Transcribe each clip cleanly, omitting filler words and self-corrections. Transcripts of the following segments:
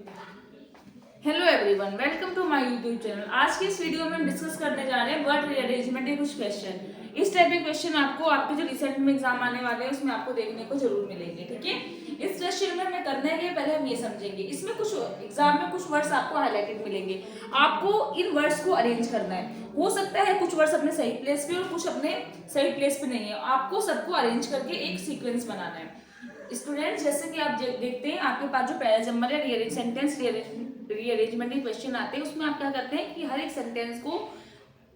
Hello everyone, welcome to my YouTube channel. आज की इस वीडियो में हम डिस्कस करने जा रहे हैं वर्ड रीअरेंजमेंट के कुछ क्वेश्चन। इस टाइप के क्वेश्चन आपको आपके जो रिसेंट में एग्जाम आने वाले हैं उसमें आपको देखने को जरूर मिलेंगे। ठीक है, इस क्वेश्चन में हमें करना है कि पहले हम ये समझेंगे, इसमें कुछ एग्जाम में कुछ वर्ड्स आपको हाईलाइटेड मिलेंगे, आपको इन वर्ड्स को अरेंज करना है। हो सकता है कुछ वर्ड्स अपने सही प्लेस पे और कुछ अपने सही प्लेस पे नहीं है, आपको सबको अरेंज करके एक सीक्वेंस बनाना है। स्टूडेंट्स, जैसे कि आप देखते हैं आपके पास जो पहला नंबर है रीअरेंज सेंटेंस रीअरेंजमेंट के क्वेश्चन आते हैं, उसमें आप क्या करते हैं कि हर एक सेंटेंस को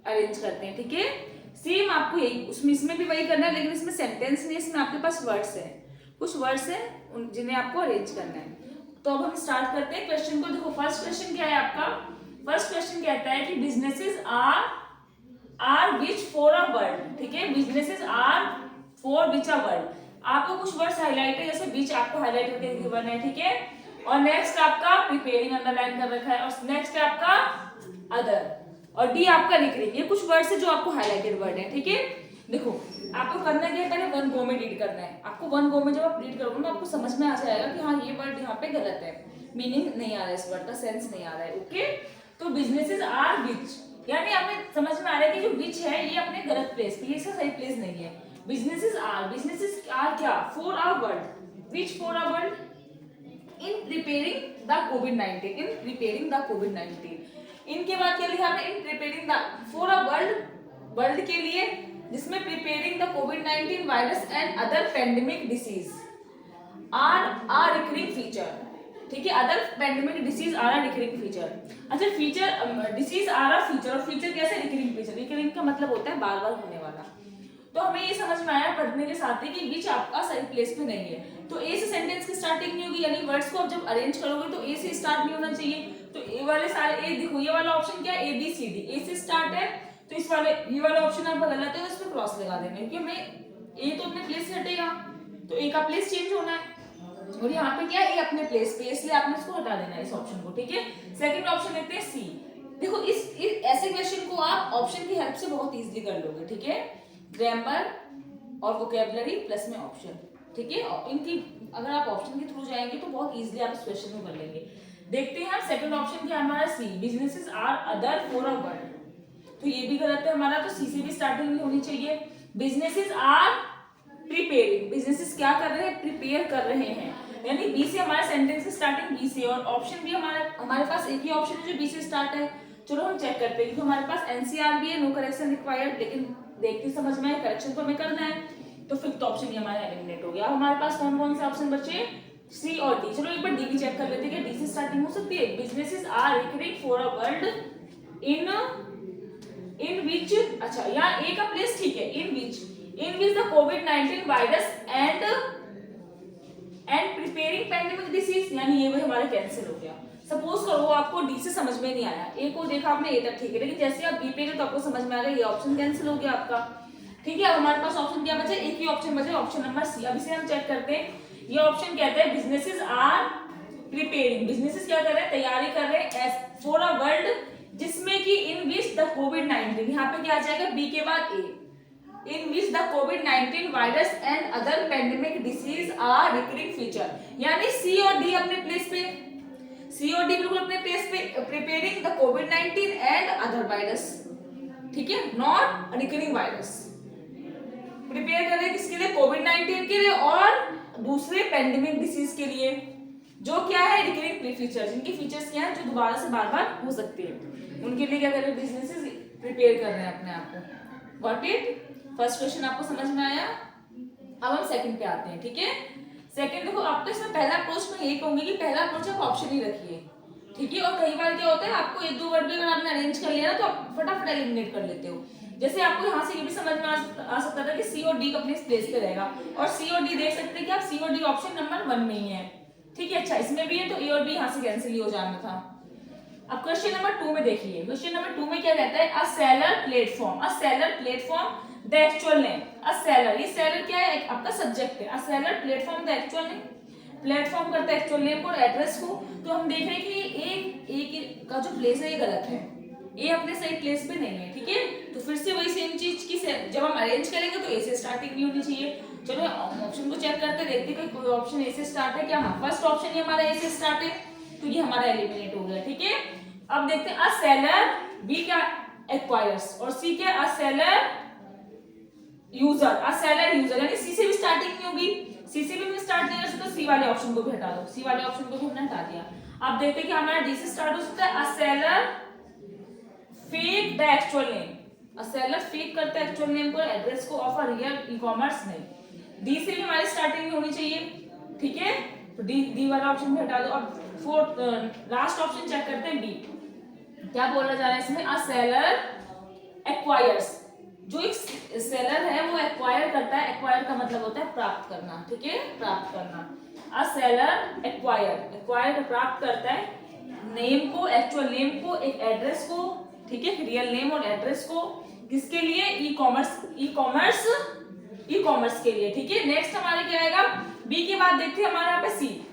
अरेंज करते हैं। ठीक है, सेम आपको यही इसमें भी वही करना है, लेकिन इसमें सेंटेंस नहीं, इसमें आपके पास वर्ड्स है, कुछ वर्ड्स हैं जिन्हें आपको अरेंज करना है। तो अब हम स्टार्ट करते हैं क्वेश्चन को। देखो फर्स्ट क्वेश्चन क्या है आपका। फर्स्ट क्वेश्चन कहता है कि businesses are which for a world. ठीक है, businesses are for which a world. आपको कुछ वर्ड्स हाईलाइट है, जैसे बीच आपको हाईलाइट करके गिवन है। ठीक है, और नेक्स्ट आपका प्रिपेयरिंग अंडरलाइन कर रखा है, और नेक्स्ट है आपका अदर, और डी आपका रिकरिंग। ये कुछ वर्ड्स है जो आपको हाईलाइटेड वर्ड है। ठीक है, देखो आपको करना क्या है, पहले वन गो में रीड करना है। आपको वन गो में जब आप रीड करोगे ना, आपको समझ में आ जाएगा कि हाँ ये वर्ड यहाँ पे गलत है, मीनिंग नहीं आ रहा है, इस वर्ड का सेंस नहीं आ रहा है। ओके, तो बिजनेसेस आर विच, यानी हमें समझ में आ रहा है कि जो विच है ये अपने गलत प्लेस पे, ये इसका सही प्लेस नहीं है। बिजनेसेस आर क्या, for our world, which for our world, in preparing the covid, in preparing the कोविड-19। इनके बाद क्या लिखा है, in preparing the for a world के लिए, जिसमें प्रिपेयरिंग द कोविड-19 virus and other pandemic disease are a recurring feature. ठीक है, other pandemic disease are a recurring feature. अच्छा, feature disease are a feature, और फीचर कैसे, रिकरिंग फीचर। रिकरिंग का मतलब होता है बार बार होने वाला। तो हमें ये समझ में आया पढ़ने के साथ ही कि विच आपका सही प्लेस पे नहीं है। तो ए से सेंटेंस की स्टार्टिंग नहीं होगी, यानी वर्ड्स को आप जब अरेंज करोगे तो ए से स्टार्ट नहीं होना चाहिए। तो ए वाले सारे, ए देखो ये वाला ऑप्शन क्या है, ए बी सी डी, ए से स्टार्ट है, तो इस वाले ये वाला ऑप्शन आप गलत है तो इसमें क्रॉस लगा देना, क्योंकि हमें ए तो अपने प्लेस से हटेगा, तो ए का प्लेस चेंज होना है, और यहाँ पे क्या है, ए अपने प्लेस पे, इसलिए आपने इसको हटा देना है इस ऑप्शन को। ठीक है, सेकंड ऑप्शन लेते हैं सी। देखो इस ऐसे क्वेश्चन को आप ऑप्शन की हेल्प से बहुत इजीली कर लोगे। ठीक है, ग्रामर और वोकैबुलरी प्लस में ऑप्शन। ठीक है, इनकी अगर आप ऑप्शन के थ्रू जाएंगे तो बहुत इजीली आप इस क्वेश्चन को कर लेंगे। देखते हैं सेकंड ऑप्शन क्या हमारा, C, businesses are other for a world. तो ये भी गलत है हमारा, तो सी से भी स्टार्टिंग नहीं होनी चाहिए। बिजनेसेस आर प्रिपेयरिंग, बिजनेसेस क्या कर रहे हैं, प्रिपेयर कर रहे हैं, यानी बी से हमारा सेंटेंस की स्टार्टिंग बी से, और ऑप्शन भी हमारे पास एक ही ऑप्शन है जो बी से स्टार्ट है। चलो हम चेक करते हैं, क्योंकि हमारे पास एनसीआर भी है, नो करेक्शन रिक्वायर्ड, लेकिन देखते समझ में आए, करेक्शन तो हमें करना है। तो फिफ्थ ऑप्शन ये हमारा एलिमिनेट हो गया। अब हमारे पास कौन कौन से ऑप्शन बचे, सी और डी। चलो एक बार डी भी चेक कर लेते हैं कि डी से स्टार्टिंग हो सकती है। Businesses are recurring for a world in which, अच्छा यहाँ ए का प्लेस ठीक है, इन विच द कोविड-19 virus and preparing pandemic disease, यानी ये भी हमारा कैंसिल हो गया। सपोज करो आपको डी से समझ में नहीं आया, ए को देखा आपने ए तक ठीक है, लेकिन जैसे आप बी पे गए तो आपको समझ में आ गया, ये ऑप्शन कैंसिल हो गया आपका। ठीक है, अब हमारे पास ऑप्शन क्या बचे, एक ही ऑप्शन बचे, ऑप्शन नंबर सी। अब इसे हम चेक करते हैं। ये ऑप्शन कहता है बिजनेसेस आर प्रिपेयरिंग, बिजनेसेस क्या कर रहे हैं, तैयारी कर रहे हैं एज फॉर अ वर्ल्ड, जिसमें कि इन विच द कोविड-19, यहाँ पे क्या आ जाएगा, बी के बाद A, in which the COVID-19 virus and other pandemic disease are recurring feature, यानी सी और डी अपने प्लेस पे, सी और डी बिल्कुल अपने प्लेस पे, preparing the covid and other virus. ठीक है, नॉट रिकरिंग वायरस, प्रिपेयर कर रहे हैं किसके लिए, कोविड-19 के लिए और दूसरे पेंडेमिक डिसीज के लिए, जो क्या है, रिकरिंग फीचर, जिनके फीचर्स क्या है, जो दोबारा से बार बार हो सकते हैं, उनके लिए क्या कर रहे हैं, बिजनेसेस प्रिपेयर कर रहे हैं अपने आप को। गॉट इट, फर्स्ट क्वेश्चन आपको समझ में आया। अब हम सेकंड पे आते हैं। ठीक है, सेकंड देखो आपका इसमें पहला अप्रोच में यही कहूंगी कि पहला अप्रोच आप ऑप्शन ही रखिए। ठीक है, और कई बार क्या होता है, आपको एक दो वर्ड भी अगर आपने अरेंज कर लिया ना तो आप फटाफट एलिमिनेट कर लेते हो। जैसे आपको यहाँ से ये भी समझ में आ सकता था कि सी और डी अपने प्लेस पे रहेगा, और सी और डी देख सकते हैं कि आप सी और डी ऑप्शन नंबर 1 में ही है। ठीक है, अच्छा इसमें भी है, तो ए और बी यहाँ से कैंसिल ही हो जाना था। अब क्वेश्चन नंबर 2 में देखिए, क्वेश्चन नंबर 2 में क्या कहता है, a seller platform the actual name. A seller, ये सेलर क्या है, आपका सब्जेक्ट है। A seller platform the actual name, platform करता है एक्चुअल नेम को, एड्रेस को। तो हम देख रहे हैं कि ए का जो प्लेस है ये गलत है, ए अपने सही प्लेस पे नहीं है। ठीक है, तो फिर से वही सेम चीज की जब हम अरेंज करेंगे तो ए से स्टार्टिंग नहीं होनी चाहिए। चलो ऑप्शन को चेक करते देखते हैं कोई ऑप्शन ए से स्टार्ट है क्या। हाँ, फर्स्ट ऑप्शन ही हमारा ए से स्टार्ट है, तो ये हमारा एलिमिनेट हो गया। ठीक है, अब देखते हैं अ सेलर, बी क्या एक्वायर्स, और सी क्या a seller user. A seller user यानी सी से भी स्टार्टिंग नहीं होगी, सी से भी हमने स्टार्ट नहीं कर सकते, तो सी वाले ऑप्शन को भी हटा दो, सी वाले ऑप्शन को भी हमने हटा दिया। अब देखते हैं कि हमारा डी से स्टार्ट हो सकता है a seller fake the actual name. A seller fake करता है एक्चुअल नेम को, एड्रेस को of a real e commerce name. D से भी हमारी स्टार्टिंग नहीं होनी चाहिए। ठीक है, तो डी वाला ऑप्शन भी हटा दो। अब फोर्थ लास्ट ऑप्शन चेक करते हैं, बी क्या बोला जा रहा है इसमें, अ सेलर एक्वायर्स। जो एक सेलर है वो एक्वायर करता है, एक्वायर का मतलब होता है प्राप्त करना। ठीक है, प्राप्त करना। अ सेलर एक्वायर प्राप्त करता है नेम को, एक्चुअल नेम को, एक एड्रेस को। ठीक है, रियल नेम और एड्रेस को, किसके लिए, ई कॉमर्स के लिए। ठीक है, नेक्स्ट हमारे क्या आएगा, बी के बाद देखते हैं हमारे यहाँ पे सी,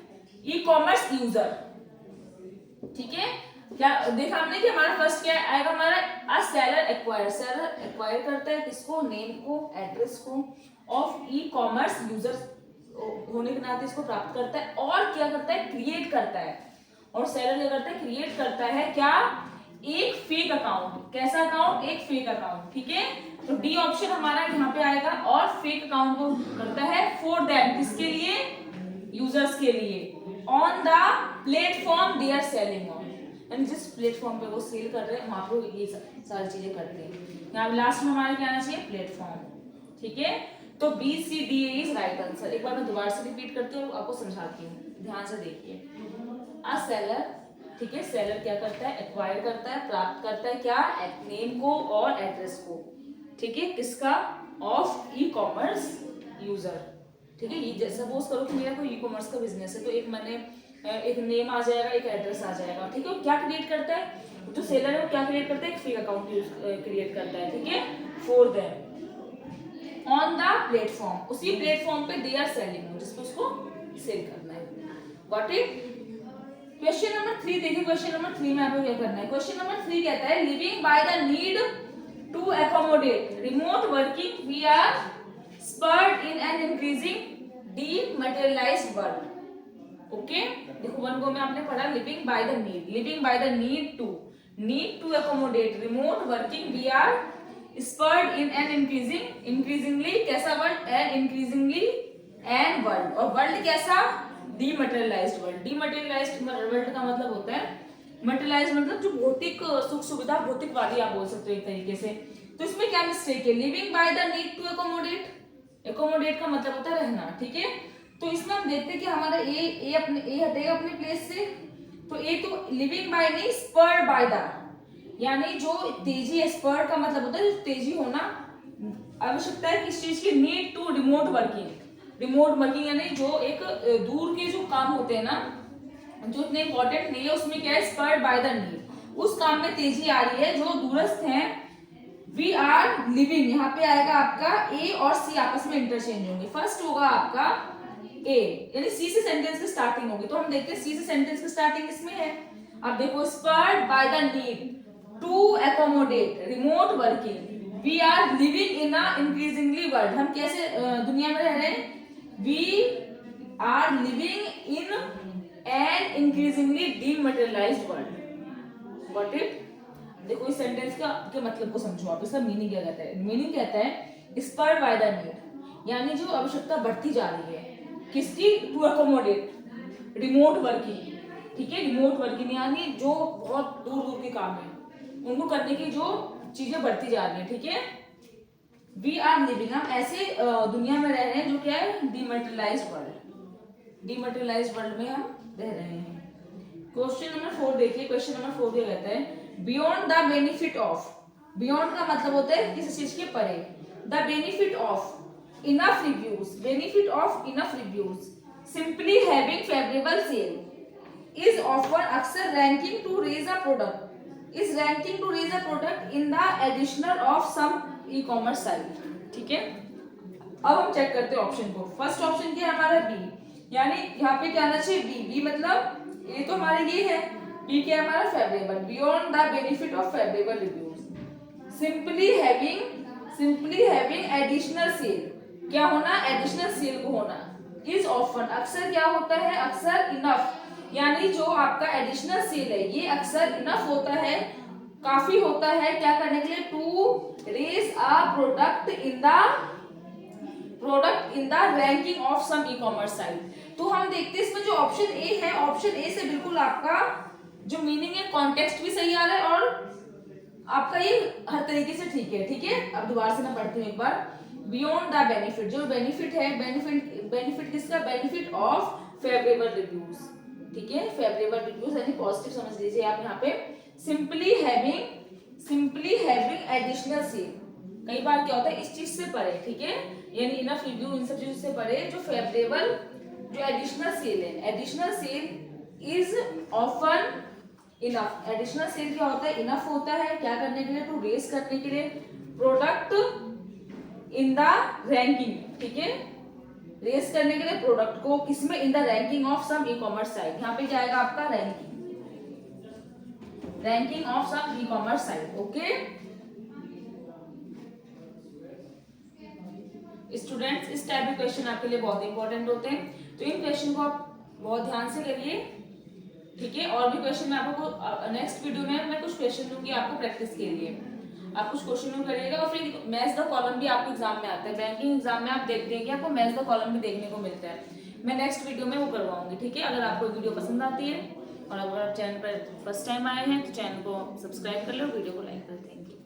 ई कॉमर्स यूजर। ठीक है, क्या देखा हमने कि हमारा फर्स्ट क्या आएगा, हमारा अ सेलर एक्वायर करता है किसको, नेम को, एड्रेस को ऑफ ई कॉमर्स यूजर होने के नाते इसको प्राप्त करता है, और क्या करता है, क्रिएट करता है। और सेलर क्या करता है, क्रिएट करता है क्या, एक फेक अकाउंट। कैसा अकाउंट, एक फेक अकाउंट। ठीक है, तो डी ऑप्शन हमारा यहाँ पे आएगा, और फेक अकाउंट को करता है फॉर देम, किसके लिए, यूजर्स के लिए, on the platform they are selling on, यानी जिस प्लेटफॉर्म पे वो सेल कर रहे हैं वहां पे ये सारी चीजें करते हैं। यहाँ लास्ट में हमारे क्या आना चाहिए, प्लेटफॉर्म। ठीक है, तो B C D is right answer. एक बार मैं दोबारा से रिपीट करती हूँ और आपको समझाती हूँ, ध्यान से देखिए। अ सेलर, ठीक है, सेलर क्या करता है, एक्वायर करता है, प्राप्त करता है क्या, नेम को और एड्रेस को। ठीक है, किसका, ऑफ ई कॉमर्स यूजर। ठीक है, ये सपोज करो कि मेरा कोई ई कॉमर्स का बिजनेस है, तो एक मैंने एक नेम आ जाएगा, एक एड्रेस आ जाएगा। ठीक है, क्या क्रिएट करता है, जो सेलर है वो क्या क्रिएट करता है, एक फेक अकाउंट क्रिएट करता है। ठीक है, for them on the platform, उसी प्लेटफॉर्म पे दे आर सेलिंग, जिसको उसको सेल करना है। Got it. क्वेश्चन नंबर 3 देखिए, क्वेश्चन नंबर 3 में आपको क्या करना है। क्वेश्चन नंबर 3 कहता है living by the need to accommodate remote working we are spurred in an increasing dematerialised world. Okay, देखो वन गो में आपने पढ़ा living by the need to accommodate remote working we are spurred in an increasingly कैसा world, an increasingly an world, और world कैसा, dematerialised world. Dematerialised world का मतलब होता है, मटेरियलाइज्ड मतलब जो भौतिक सुख सुविधा, भौतिकवादी आप बोल सकते हो एक तरीके से। तो इसमें क्या मिस्टेक है, living by the need to accommodate, accommodate का मतलब होता है रहना। ठीक है, तो इसमें हम देखते हैं कि हमारा ए हटेगा अपने प्लेस से, तो ए तो लिविंग बाय नहीं, स्पर्ड बाय द, यानी जो तेजी है, स्पर्ड का मतलब होता है जो तेजी होना, आवश्यकता है किस चीज की, नीड टू रिमोट वर्किंग यानी जो एक दूर के जो काम होते हैं ना, जो इतने इंपॉर्टेंट नहीं है, उसमें क्या है, स्पर्ड बाय द नीड, उस काम में तेजी आ रही है, जो दूरस्थ हैं। वी आर लिविंग, यहाँ पे आएगा आपका ए और सी आपस में इंटरचेंज होंगे। फर्स्ट होगा आपका ए, यानी सी से सेंटेंस की स्टार्टिंग होगी, तो हम देखते हैं सी से सेंटेंस की स्टार्टिंग इसमें है। अब देखो, spurred by the need to accommodate remote working we are living in a increasingly world, हम कैसे दुनिया में रह रहे हैं, we are living in an increasingly dematerialised world. Got it. देखो इस सेंटेंस के मतलब को समझो आप, इसका मीनिंग क्या कहता है, मीनिंग कहता है स्पर्ड बाय द नीड, यानी जो आवश्यकता बढ़ती जा रही है किसकी, टू अकोमोडेट रिमोट वर्किंग। ठीक है, रिमोट वर्किंग यानी जो बहुत दूर दूर के काम है उनको करने की जो चीजें बढ़ती जा रही है। ठीक है, वी आर लिविंग, हम ऐसे दुनिया में रह रहे हैं जो क्या है, डीमटेरियलाइज्ड वर्ल्ड में हम रह रहे हैं। क्वेश्चन नंबर 4 देखिए, क्वेश्चन नंबर 4 क्या कहता है, beyond the benefit of, beyond का मतलब होता है किसी चीज के परे, the benefit of enough reviews simply having favourable sale is offer अक्सर ranking to raise a product in the additional of some e commerce site. ठीक है, अब हम चेक करते हैं ऑप्शन को। फर्स्ट ऑप्शन क्या है हमारा बी, यानी यहाँ पे क्या आना चाहिए, बी मतलब ये तो हमारे ये है, बी क्या है हमारा, favourable, beyond the benefit of favourable reviews, simply having additional sale, क्या होना, एडिशनल सेल को होना, इज ऑफन अक्सर क्या होता है, अक्सर इनफ यानी जो आपका एडिशनल सेल है ये अक्सर इनफ होता है, काफी होता है क्या करने के लिए, to raise a product in the ranking of some e commerce site. तो हम देखते हैं इसमें जो ऑप्शन ए है, ऑप्शन ए से बिल्कुल आपका जो मीनिंग है कॉन्टेक्स्ट भी सही आ रहा है और आपका ये हर तरीके से ठीक है। ठीक है, अब दोबारा से मैं पढ़ती हूँ एक बार। बियॉन्ड द बेनिफिट, जो बेनिफिट है, बेनिफिट किसका, बेनिफिट ऑफ फेवरेबल रिव्यूज। ठीक है, फेवरेबल रिव्यूज यानी पॉजिटिव समझ लीजिए आप यहाँ पे। सिंपली हैविंग एडिशनल सेल, कई बार क्या होता है इस चीज से परे, ठीक है, यानी इनफ रिव्यू इन सब चीजों से परे जो फेवरेबल जो एडिशनल सेल है, additional sale is often enough. Additional sale क्या होता है, इनफ होता है क्या करने के लिए, टू रेस करने के लिए प्रोडक्ट इन द रैंकिंग। ठीक है, रेस करने के लिए प्रोडक्ट को किसमें, in the ranking of some e commerce site. यहाँ पे क्या आएगा आपका ranking of some e commerce site. Okay students, इस टाइप के क्वेश्चन आपके लिए बहुत इंपॉर्टेंट होते हैं, तो इन क्वेश्चन को आप बहुत ध्यान से करिए। ठीक है, और भी क्वेश्चन मैं आपको नेक्स्ट वीडियो में मैं कुछ क्वेश्चन दूंगी आपको प्रैक्टिस के लिए, आप कुछ क्वेश्चन करिएगा। और फिर मैच द कॉलम भी आपको एग्जाम में आता है, बैंकिंग एग्जाम में आप देखते हैं कि आपको मैच द कॉलम भी देखने को मिलता है, मैं नेक्स्ट वीडियो में वो करवाऊंगी। ठीक है, अगर आपको वीडियो पसंद आती है और अगर आप चैनल पर फर्स्ट टाइम आए हैं तो चैनल को सब्सक्राइब कर लो, वीडियो को लाइक कर दें। Thank you.